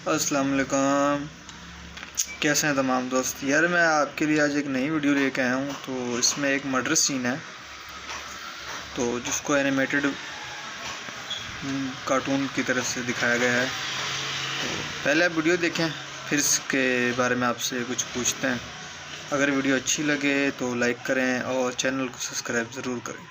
अस्सलाम वालेकुम। कैसे हैं तमाम दोस्त। यार मैं आपके लिए आज एक नई वीडियो लेके आया हूँ। तो इसमें एक मर्डर सीन है, तो जिसको एनिमेटेड कार्टून की तरह से दिखाया गया है। तो पहले आप वीडियो देखें, फिर इसके बारे में आपसे कुछ पूछते हैं। अगर वीडियो अच्छी लगे तो लाइक करें और चैनल को सब्सक्राइब ज़रूर करें।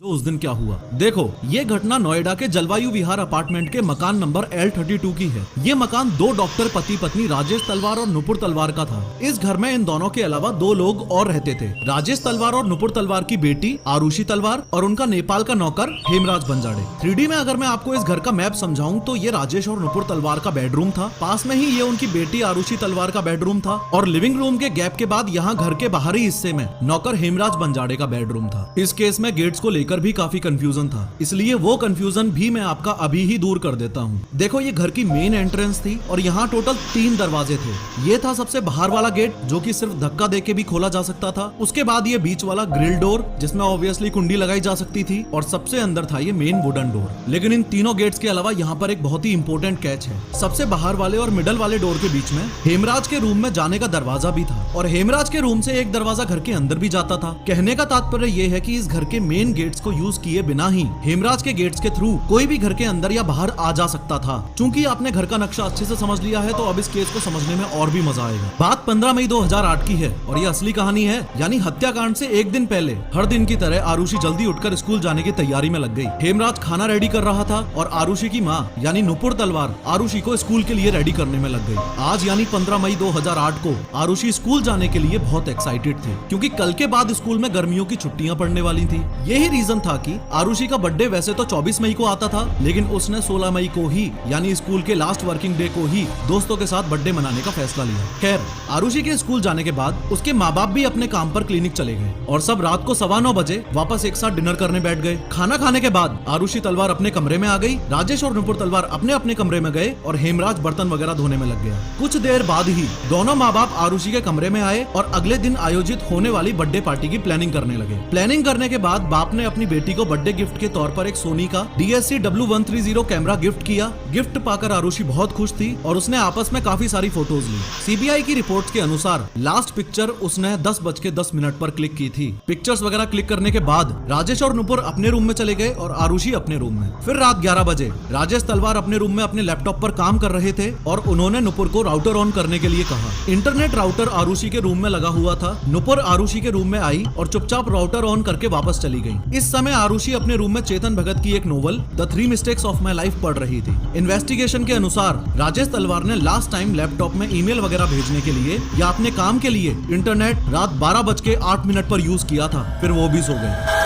तो उस दिन क्या हुआ देखो। ये घटना नोएडा के जलवायु विहार अपार्टमेंट के मकान नंबर L32 की है। ये मकान दो डॉक्टर पति पत्नी राजेश तलवार और नुपुर तलवार का था। इस घर में इन दोनों के अलावा दो लोग और रहते थे, राजेश तलवार और नुपुर तलवार की बेटी आरुषि तलवार और उनका नेपाल का नौकर हेमराज बंजाड़े। 3D में अगर मैं आपको इस घर का मैप समझाऊं तो ये राजेश और नुपुर तलवार का बेडरूम था। पास में ही ये उनकी बेटी आरुषि तलवार का बेडरूम था और लिविंग रूम के गैप के बाद यहाँ घर के बाहरी हिस्से में नौकर हेमराज बंजाड़े का बेडरूम था। इस केस में गेट्स को लेकर भी काफी कंफ्यूजन था, इसलिए वो कंफ्यूजन भी मैं आपका अभी ही दूर कर देता हूँ। देखो, ये घर की मेन एंट्रेंस थी और यहाँ टोटल 3 दरवाजे थे। ये था सबसे बाहर वाला गेट जो कि सिर्फ धक्का देके भी खोला जा सकता था। उसके बाद ये बीच वाला ग्रिल डोर जिसमें ऑब्वियसली कुंडी लगाई जा सकती थी और सबसे अंदर था ये मेन वुडन डोर। लेकिन इन तीनों गेट्स के अलावा यहाँ पर एक बहुत ही इंपॉर्टेंट कैच है। सबसे बाहर वाले और मिडल वाले डोर के बीच में हेमराज के रूम में जाने का दरवाजा भी था और हेमराज के रूम से एक दरवाजा घर के अंदर भी जाता था। कहने का तात्पर्य ये है कि इस घर के मेन गेट्स को यूज किए बिना ही हेमराज के गेट्स के थ्रू कोई भी घर के अंदर या बाहर आ जा सकता था। चूंकि आपने घर का नक्शा अच्छे से समझ लिया है तो अब इस केस को समझने में और भी मजा आएगा। बात 15 मई 2008 की है और ये असली कहानी है, यानी हत्याकांड से एक दिन पहले हर दिन की तरह आरुषि जल्दी उठकर स्कूल जाने की तैयारी में लग गई। हेमराज खाना रेडी कर रहा था और आरुषि की माँ यानी नुपुर तलवार आरुषि को स्कूल के लिए रेडी करने में लग गई। आज यानी 15 मई 2008 को आरुषि स्कूल जाने के लिए बहुत एक्साइटेड थी, क्योंकि कल के बाद स्कूल में गर्मियों की छुट्टियां पड़ने वाली थी। यही रीजन था कि आरुषि का बर्थडे वैसे तो 24 मई को आता था, लेकिन उसने 16 मई को ही यानी स्कूल के लास्ट वर्किंग डे को ही दोस्तों के साथ बर्थडे मनाने का फैसला लिया। खैर, आरुषि के स्कूल जाने के बाद उसके माँ बाप भी अपने काम पर क्लिनिक चले गए और सब रात को 9:15 बजे वापस एक साथ डिनर करने बैठ गए। खाना खाने के बाद आरुषि तलवार अपने कमरे में आ गई, राजेश और नुपुर तलवार अपने अपने कमरे में गए और हेमराज बर्तन वगैरह धोने में लग गया। कुछ देर बाद ही दोनों माँ बाप आरुषि के कमरे में आए और अगले दिन आयोजित होने वाली बर्थडे पार्टी की प्लानिंग करने लगे। प्लानिंग करने के बाद बाप ने अपनी बेटी को बर्थडे गिफ्ट के तौर पर एक सोनी का DSC W130 कैमरा गिफ्ट किया। गिफ्ट पाकर आरुषि बहुत खुश थी और उसने आपस में काफी सारी फोटोज ली। CBI की रिपोर्ट्स के अनुसार लास्ट पिक्चर उसने 10:10 पर क्लिक की थी। पिक्चर्स वगैरह क्लिक करने के बाद राजेश और नुपुर अपने रूम में चले गए और आरुषि अपने रूम में। फिर रात 11 बजे राजेश तलवार अपने रूम में अपने लैपटॉप पर काम कर रहे थे और उन्होंने नुपुर को राउटर ऑन करने के लिए कहा। इंटरनेट राउटर आरुषि के रूम में लगा हुआ था। नुपुर आरुषि के रूम में आई और चुपचाप राउटर ऑन करके वापस चली गई। इस समय आरुषि अपने रूम में चेतन भगत की एक novel the 3 mistakes of my life पढ़ रही थी। इन्वेस्टिगेशन के अनुसार राजेश तलवार ने लास्ट टाइम लैपटॉप में ईमेल वगैरह भेजने के लिए या अपने काम के लिए इंटरनेट रात 12:08 पर यूज किया था। फिर वो भी सो गए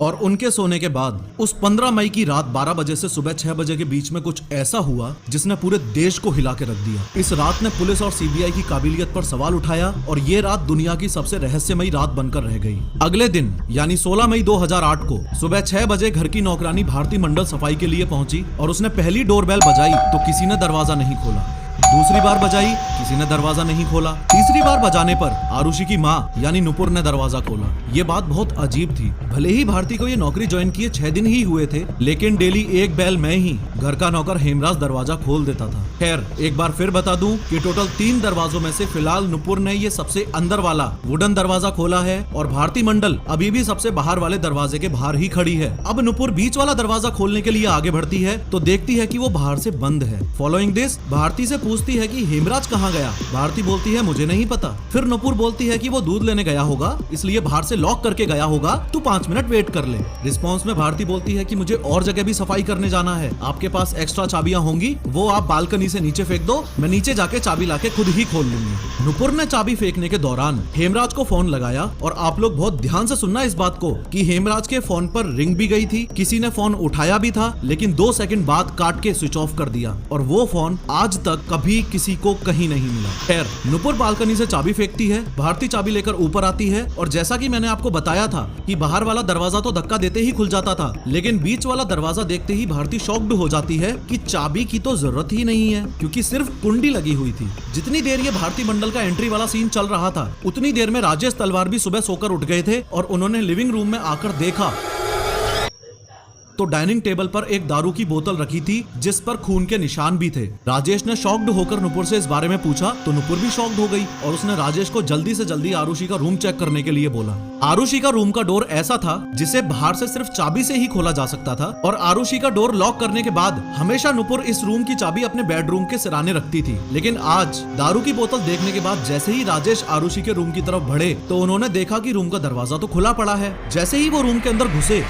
और उनके सोने के बाद उस 15 मई की रात 12 बजे से सुबह 6 बजे के बीच में कुछ ऐसा हुआ जिसने पूरे देश को हिला के रख दिया। इस रात ने पुलिस और CBI की काबिलियत पर सवाल उठाया और ये रात दुनिया की सबसे रहस्यमयी रात बनकर रह गई। अगले दिन यानी 16 मई 2008 को सुबह 6 बजे घर की नौकरानी भारती मंडल सफाई के लिए पहुंची और उसने पहली डोरबेल बजाई तो किसी ने दरवाजा नहीं खोला। दूसरी बार बजाई, किसी ने दरवाजा नहीं खोला। तीसरी बार बजाने पर आरुषि की माँ यानी नुपुर ने दरवाजा खोला। ये बात बहुत अजीब थी। भले ही भारती को ये नौकरी ज्वाइन किए 6 दिन ही हुए थे, लेकिन डेली एक बेल में ही घर का नौकर हेमराज दरवाजा खोल देता था। खैर, एक बार फिर बता दूं कि टोटल 3 दरवाजों में से फिलहाल नुपुर ने ये सबसे अंदर वाला वुडन दरवाजा खोला है और भारती मंडल अभी भी सबसे बाहर वाले दरवाजे के बाहर ही खड़ी है। अब नुपुर बीच वाला दरवाजा खोलने के लिए आगे बढ़ती है तो देखती है कि वो बाहर से बंद है। फॉलोइंग दिस भारती से पूछती है कि हेमराज कहाँ गया। भारती बोलती है मुझे नहीं पता। फिर नुपुर बोलती है कि वो दूध लेने गया होगा, इसलिए बाहर से लॉक करके गया होगा, तू 5 मिनट वेट कर ले। रिस्पॉन्स में भारती बोलती है कि मुझे और जगह भी सफाई करने जाना है, आपके पास एक्स्ट्रा चाबियां होंगी, वो आप बालकनी से नीचे फेंक दो, मैं नीचे जाके चाबी लाके खुद ही खोल लूंगी। नुपुर ने चाबी फेंकने के दौरान हेमराज को फोन लगाया और आप लोग बहुत ध्यान से सुनना इस बात को कि हेमराज के फोन पर रिंग भी गई थी, किसी ने फोन उठाया भी था, लेकिन 2 सेकंड बाद काट के स्विच ऑफ कर दिया और वो फोन आज तक कभी किसी को कहीं नहीं मिला। खैर, नुपुर बालकनी से चाबी फेंकती है, भारती चाबी लेकर ऊपर आती है और जैसा कि मैंने आपको बताया था कि बाहर वाला दरवाजा तो धक्का देते ही खुल जाता था, लेकिन बीच वाला दरवाजा देखते ही भारती शॉक्ड हो जाती है कि चाबी की तो जरूरत ही नहीं है, क्योंकि सिर्फ कुंडी लगी हुई थी। जितनी देर ये भारती मंडल का एंट्री वाला सीन चल रहा था, उतनी देर में राजेश तलवार भी सुबह सोकर उठ गए थे और उन्होंने लिविंग रूम में आकर देखा तो डाइनिंग टेबल पर एक दारू की बोतल रखी थी जिस पर खून के निशान भी थे। राजेश ने शॉक्ड होकर नुपुर से इस बारे में पूछा तो नुपुर भी शॉक्ड हो गई और उसने राजेश को जल्दी से जल्दी आरुषि का रूम चेक करने के लिए बोला। आरुषि का रूम का डोर ऐसा था जिसे बाहर से सिर्फ चाबी से ही खोला जा सकता था और आरुषि का डोर लॉक करने के बाद हमेशा नुपुर इस रूम की चाबी अपने बेडरूम के सिराने रखती थी। लेकिन आज दारू की बोतल देखने के बाद जैसे ही राजेश आरुषि के रूम की तरफ बढ़े तो उन्होंने देखा कि रूम का दरवाजा तो खुला पड़ा है। जैसे ही वो रूम के अंदर घुसे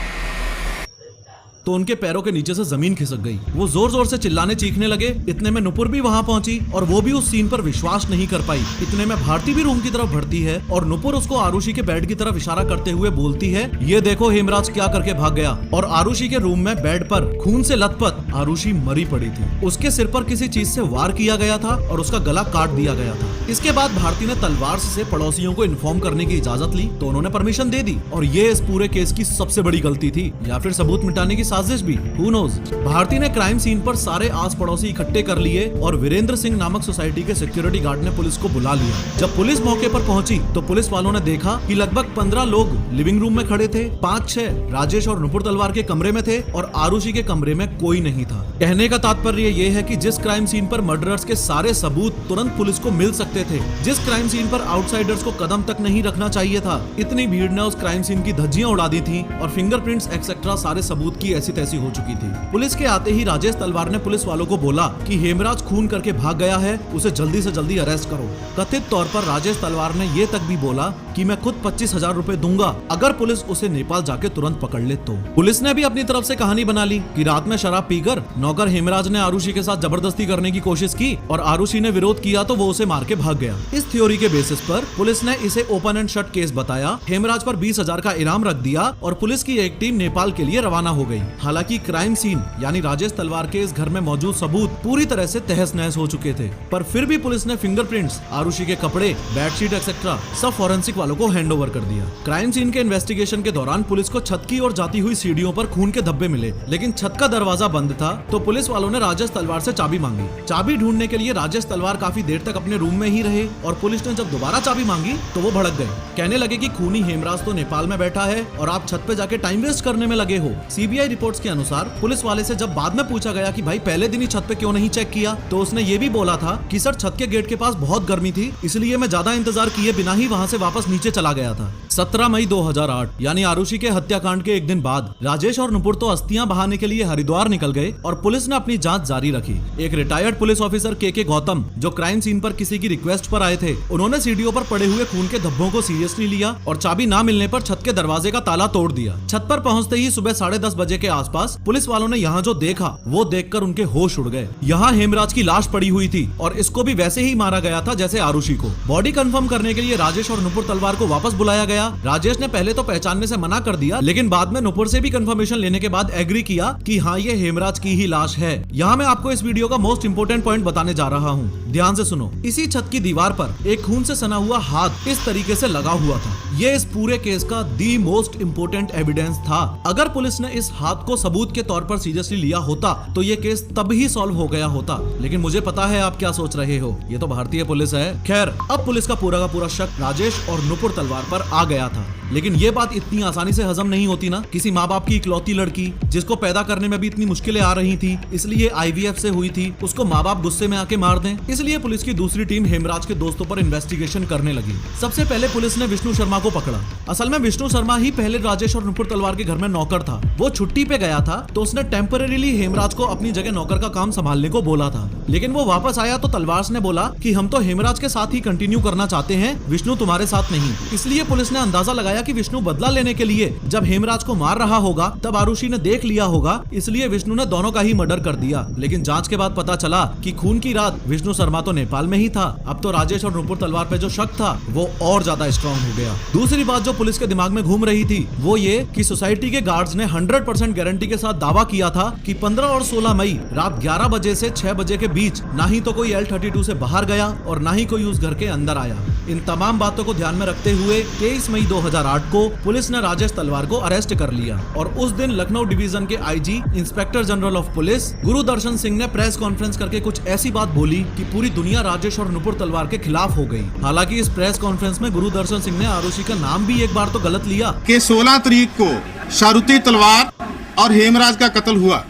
तो उनके पैरों के नीचे से जमीन खिसक गई। वो जोर जोर से चिल्लाने चीखने लगे। इतने में नुपुर भी वहां पहुंची और वो भी उस सीन पर विश्वास नहीं कर पाई। इतने में भारती भी रूम की तरफ बढ़ती है और नुपुर उसको आरुषि के बेड की तरफ इशारा करते हुए बोलती है, ये देखो हेमराज क्या करके भाग गया। और आरुषि के रूम में बेड पर खून से लथपथ आरुषि मरी पड़ी थी। उसके सिर पर किसी चीज से वार किया गया था और उसका गला काट दिया गया था। इसके बाद भारती ने तलवार से पड़ोसियों को इन्फॉर्म करने की इजाजत ली तो उन्होंने परमिशन दे दी और ये इस पूरे केस की सबसे बड़ी गलती थी या फिर सबूत मिटाने की साजिश भी, Who knows? भारती ने क्राइम सीन पर सारे आस पड़ोसी इकट्ठे कर लिए और वीरेंद्र सिंह नामक सोसाइटी के सिक्योरिटी गार्ड ने पुलिस को बुला लिया। जब पुलिस मौके पर पहुंची तो पुलिस वालों ने देखा कि लगभग 15 लोग लिविंग रूम में खड़े थे, 5-6 राजेश और नुपुर तलवार के कमरे में थे और आरुषि के कमरे में कोई नहीं था। कहने का तात्पर्य ये है कि जिस क्राइम सीन पर मर्डरर्स के सारे सबूत तुरंत पुलिस को मिल सकते थे, जिस क्राइम सीन पर आउटसाइडर्स को कदम तक नहीं रखना चाहिए था, इतनी भीड़ ने उस क्राइम सीन की धज्जियां उड़ा दी थी और फिंगरप्रिंट्स एक्सेट्रा सारे सबूत की ऐसी तैसी हो चुकी थी। पुलिस के आते ही राजेश तलवार ने पुलिस वालों को बोला कि हेमराज खून करके भाग गया है, उसे जल्दी से जल्दी अरेस्ट करो। कथित तौर पर राजेश तलवार ने ये तक भी बोला कि मैं खुद 25,000 रुपए दूंगा अगर पुलिस उसे नेपाल जाके तुरंत पकड़ ले तो। पुलिस ने भी अपनी तरफ से कहानी बना ली कि रात में शराब पीकर नौकर हेमराज ने आरुषि के साथ जबरदस्ती करने की कोशिश की और आरुषि ने विरोध किया तो वो उसे मार के भाग गया। इस थ्योरी के बेसिस पर पुलिस ने इसे ओपन एंड शट केस बताया, हेमराज पर 20,000 का इनाम रख दिया और पुलिस की एक टीम नेपाल के लिए रवाना हो गई। हालांकि क्राइम सीन यानी राजेश तलवार के इस घर में मौजूद सबूत पूरी तरह से तहस नहस हो चुके थे, पर फिर भी पुलिस ने फिंगरप्रिंट्स, आरुषि के कपड़े, बेडशीट एक्सेट्रा सब फॉरेंसिक वालों को हैंडओवर कर दिया। क्राइम सीन के इन्वेस्टिगेशन के दौरान पुलिस को छत की ओर जाती हुई सीढ़ियों पर खून के धब्बे मिले, लेकिन छत का दरवाजा बंद था तो पुलिस वालों ने राजेश तलवार से चाबी मांगी। चाबी ढूंढने के लिए राजेश तलवार काफी देर तक अपने रूम में ही रहे और पुलिस ने जब दोबारा चाबी मांगी तो वो भड़क गए। कहने लगे कि खूनी हेमराज तो नेपाल में बैठा है और आप छत पे जाके टाइम वेस्ट करने में लगे हो। सीबीआई रिपोर्ट्स के अनुसार पुलिस वाले से जब बाद में पूछा गया कि भाई पहले दिन ही छत पे क्यों नहीं चेक किया, तो उसने ये भी बोला था कि सर छत के गेट के पास बहुत गर्मी थी इसलिए मैं ज्यादा इंतजार किए बिना ही वहां से वापस नीचे चला गया था। 17 मई 2008 यानी आरुषि के हत्याकांड के एक दिन बाद राजेश और नुपुर तो अस्थियां बहाने के लिए हरिद्वार निकल गए और पुलिस ने अपनी जांच जारी रखी। एक रिटायर्ड पुलिस ऑफिसर के गौतम जो क्राइम सीन पर किसी की रिक्वेस्ट पर आए थे, उन्होंने सीढ़ियों पर पड़े हुए खून के धब्बों को सीरियसली लिया और चाबी ना मिलने पर छत के दरवाजे का ताला तोड़ दिया। छत पर पहुंचते ही सुबह 10:30 बजे के आसपास पुलिस वालों ने यहाँ जो देखा वो देखकर उनके होश उड़ गए। यहाँ हेमराज की लाश पड़ी हुई थी और इसको भी वैसे ही मारा गया था जैसे आरुषि को। बॉडी कंफर्म करने के लिए राजेश और नुपुर तलवार को वापस बुलाया गया। राजेश ने पहले तो पहचानने से मना कर दिया, लेकिन बाद में नुपुर से भी कंफर्मेशन लेने के बाद एग्री किया कि हाँ ये हेमराज की ही लाश है। यहाँ मैं आपको इस वीडियो का मोस्ट इंपोर्टेंट पॉइंट बताने जा रहा हूँ, ध्यान से सुनो। इसी छत की दीवार पर एक खून से सना हुआ हाथ इस तरीके से लगा हुआ था। ये इस पूरे केस का दी मोस्ट इंपोर्टेंट एविडेंस था। अगर पुलिस ने इस हाथ को सबूत के तौर पर सीरियसली लिया होता तो ये केस तब ही सॉल्व हो गया होता। लेकिन मुझे पता है आप क्या सोच रहे हो, ये तो भारतीय पुलिस है। खैर, अब पुलिस का पूरा शक राजेश और नुपुर तलवार पर आ गया था। लेकिन ये बात इतनी आसानी से हजम नहीं होती ना। किसी माँ बाप की इकलौती लड़की जिसको पैदा करने में भी इतनी मुश्किलें आ रही थी, इसलिए IVF से हुई थी, उसको माँ बाप गुस्से में आके मार दें। इसलिए पुलिस की दूसरी टीम हेमराज के दोस्तों पर इन्वेस्टिगेशन करने लगी। सबसे पहले पुलिस ने विष्णु शर्मा को पकड़ा। असल में विष्णु शर्मा ही पहले राजेश और नुपुर तलवार के घर में नौकर था। वो छुट्टी पे गया था तो उसने टेम्परेरीली हेमराज को अपनी जगह नौकर का काम संभालने को बोला था। लेकिन वो वापस आया तो तलवार ने बोला कि हम तो हेमराज के साथ ही कंटिन्यू करना चाहते हैं, विष्णु तुम्हारे साथ नहीं। इसलिए पुलिस ने अंदाजा लगाया कि विष्णु बदला लेने के लिए जब हेमराज को मार रहा होगा तब आरुषि ने देख लिया होगा, इसलिए विष्णु ने दोनों का ही मर्डर कर दिया। लेकिन जांच के बाद पता चला कि खून की रात विष्णु शर्मा तो नेपाल में ही था। अब तो राजेश और नुपुर तलवार पे जो शक था वो और ज्यादा स्ट्रॉन्ग हो गया। दूसरी बात जो पुलिस के दिमाग में घूम रही थी वो ये कि सोसाइटी के गार्ड्स ने 100% गारंटी के साथ दावा किया था कि 15 और 16 मई रात 11 बजे से 6 बजे के बीच ना ही तो कोई L32 से बाहर गया और ना ही कोई उस घर के अंदर आया। इन तमाम बातों को ध्यान में रखते हुए 23 मई 2008 को पुलिस ने राजेश तलवार को अरेस्ट कर लिया और उस दिन लखनऊ डिवीजन के IG inspector general of police Gurudarshan Singh ने प्रेस कॉन्फ्रेंस करके कुछ ऐसी बात बोली कि पूरी दुनिया राजेश और नुपुर तलवार के खिलाफ हो गई। हालांकि इस प्रेस कॉन्फ्रेंस में गुरुदर्शन सिंह ने आरुषि का नाम भी एक बार तो गलत लिया कि 16 तारीख को शारुति तलवार और हेमराज का कत्ल हुआ।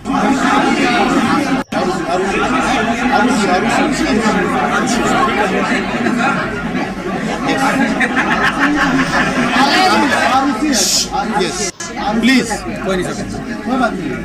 Yes please.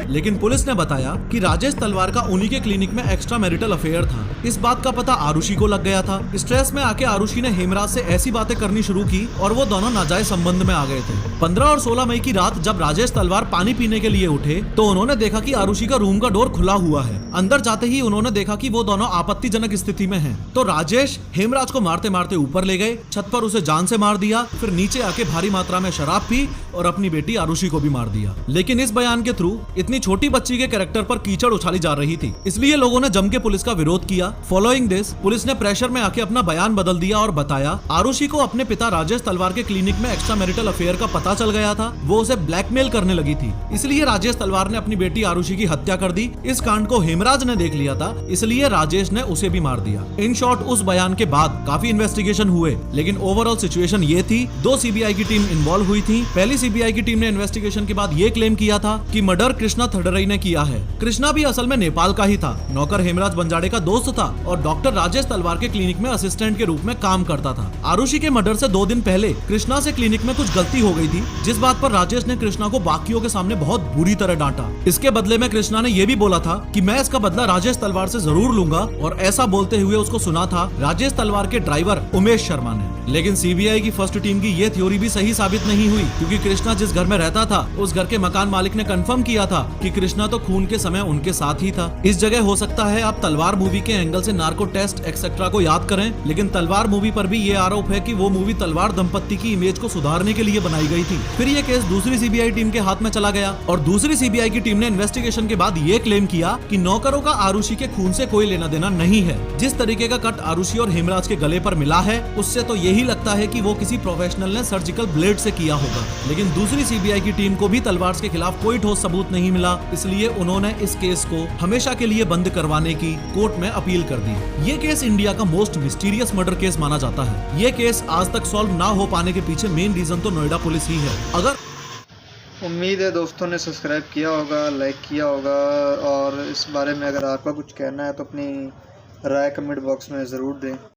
लेकिन पुलिस ने बताया कि राजेश तलवार का उन्हीं के क्लिनिक में एक्स्ट्रा मैरिटल अफेयर था। इस बात का पता आरुषि को लग गया था। स्ट्रेस में आके आरुषि ने हेमराज से ऐसी बातें करनी शुरू की और वो दोनों नाजायज संबंध में आ गए थे। 15 और 16 मई की रात जब राजेश तलवार पानी पीने के लिए उठे तो उन्होंने देखा कि आरुषि का रूम का डोर खुला हुआ है। अंदर जाते ही उन्होंने देखा कि वो दोनों आपत्तिजनक स्थिति में हैं। तो राजेश हेमराज को मारते मारते ऊपर ले गए, छत पर उसे जान से मार दिया, फिर नीचे आके भारी मात्रा में शराब पी और अपनी बेटी आरुषि को भी मार दिया। लेकिन इस बयान के थ्रू इतनी छोटी बच्ची के कैरेक्टर पर कीचड़ उछाली जा रही थी, इसलिए लोगों ने जम के पुलिस का विरोध किया। फॉलोइंग दिस पुलिस ने प्रेशर में आके अपना बयान बदल दिया और बताया आरुषि को अपने पिता राजेश तलवार के क्लिनिक में एक्स्ट्रा मैरिटल अफेयर का पता चल गया था, वो उसे ब्लैकमेल करने लगी थी, इसलिए राजेश तलवार ने अपनी बेटी आरुषि की हत्या कर दी। इस कांड को हेमराज ने देख लिया था, इसलिए राजेश ने उसे भी मार दिया। इन शॉर्ट उस बयान के बाद काफी इन्वेस्टिगेशन हुए, लेकिन ओवरऑल सिचुएशन ये थी, 2 सीबीआई की टीम इन्वॉल्व हुई थी। पहली सीबीआई की टीम ने इन्वेस्टिगेशन के बाद ये क्लेम किया था कि मर्डर कृष्णा थडरई ने किया है। कृष्णा भी असल में नेपाल का ही था, नौकर हेमराज बंजाड़े का दोस्त था और डॉक्टर राजेश तलवार के क्लिनिक में असिस्टेंट के रूप में काम करता था। आरुषि के मर्डर से 2 दिन पहले कृष्णा से क्लिनिक में कुछ गलती हो गई थी, जिस बात पर राजेश ने कृष्णा को बाकियों के सामने बहुत बुरी तरह डांटा। इसके बदले में कृष्णा ने यह भी बोला था कि मैं इसका बदला राजेश तलवार से जरूर लूंगा, और ऐसा बोलते हुए उसको सुना था राजेश तलवार के ड्राइवर उमेश शर्मा ने। लेकिन सीबीआई की फर्स्ट टीम की ये थ्योरी भी सही साबित नहीं हुई, क्योंकि कृष्णा जिस घर में रहता था उस घर के मकान मालिक ने कंफर्म किया था कि कृष्णा तो खून के समय उनके साथ ही था। इस जगह हो सकता है आप तलवार मूवी के एंगल से नार्को टेस्ट एक्सेट्रा को याद करें, लेकिन तलवार मूवी पर भी ये आरोप है कि वो मूवी तलवार दंपत्ति की इमेज को सुधारने के लिए बनाई गई थी। फिर ये केस दूसरी सीबीआई टीम के हाथ में चला गया और दूसरी सीबीआई की टीम ने इन्वेस्टिगेशन के बाद ये क्लेम किया कि नौकरों का आरुषि के खून से कोई लेना देना नहीं है। जिस तरीके का कट आरुषि और हेमराज के गले पर मिला है उससे तो यही लगता है कि वो किसी प्रोफेशनल ने सर्जिकल ब्लेड से किया होगा। लेकिन दूसरी सीबीआई की टीम को भी तलवार के खिलाफ कोई ठोस सबूत नहीं मिला, इसलिए उन्होंने इस केस को हमेशा के लिए बंद करवाने की कोर्ट में अपील कर दी। ये केस इंडिया का मोस्ट मिस्टीरियस मर्डर केस माना जाता है। ये केस आज तक सॉल्व ना हो पाने के पीछे मेन रीजन तो नोएडा पुलिस ही है। अगर उम्मीद है दोस्तों ने सब्सक्राइब किया होगा, लाइक किया होगा, और इस बारे में अगर आपका कुछ कहना है तो अपनी राय कमेंट बॉक्स में ज़रूर दें।